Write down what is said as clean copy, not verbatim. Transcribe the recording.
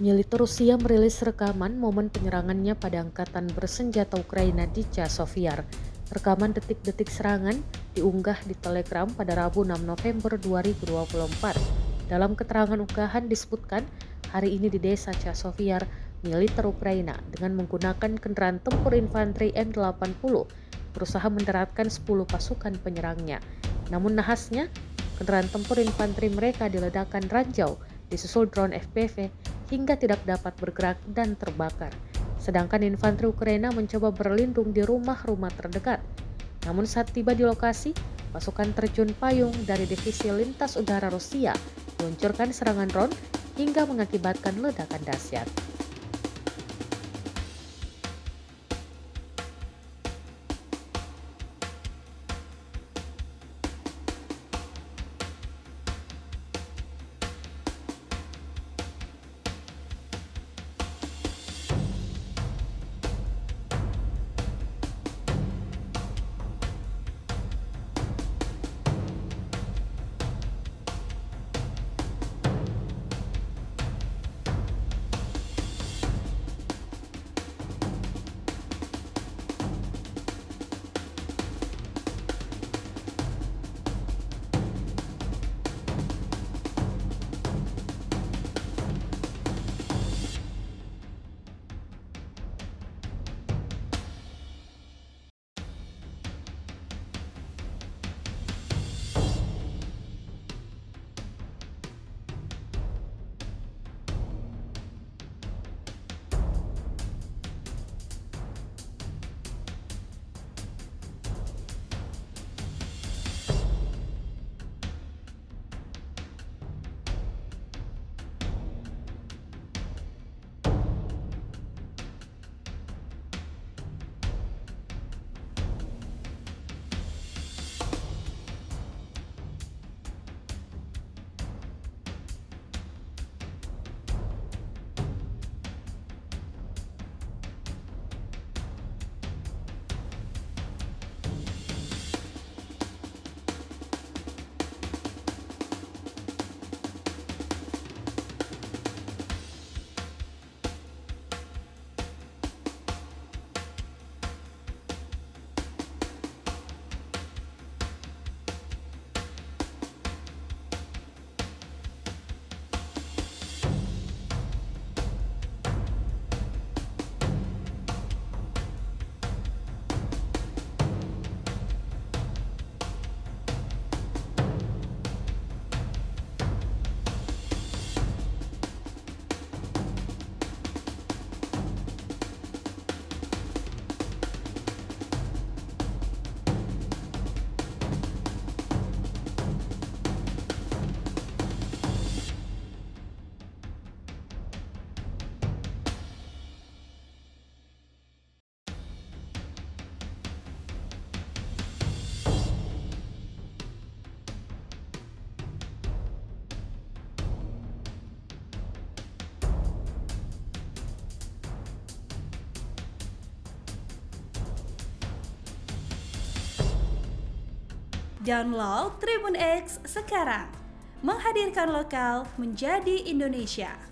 Militer Rusia merilis rekaman momen penyerangannya pada angkatan bersenjata Ukraina di Chasiv Yar. Rekaman detik-detik serangan diunggah di Telegram pada Rabu 6 November 2024. Dalam keterangan unggahan disebutkan, hari ini di desa Chasiv Yar, militer Ukraina dengan menggunakan kendaraan tempur infanteri M80 berusaha mendaratkan 10 pasukan penyerangnya. Namun nahasnya, kendaraan tempur infanteri mereka diledakkan ranjau disusul drone FPV hingga tidak dapat bergerak dan terbakar. Sedangkan infanteri Ukraina mencoba berlindung di rumah-rumah terdekat. Namun saat tiba di lokasi, pasukan terjun payung dari divisi lintas udara Rusia meluncurkan serangan drone hingga mengakibatkan ledakan dahsyat. Download Tribun X sekarang, menghadirkan lokal menjadi Indonesia.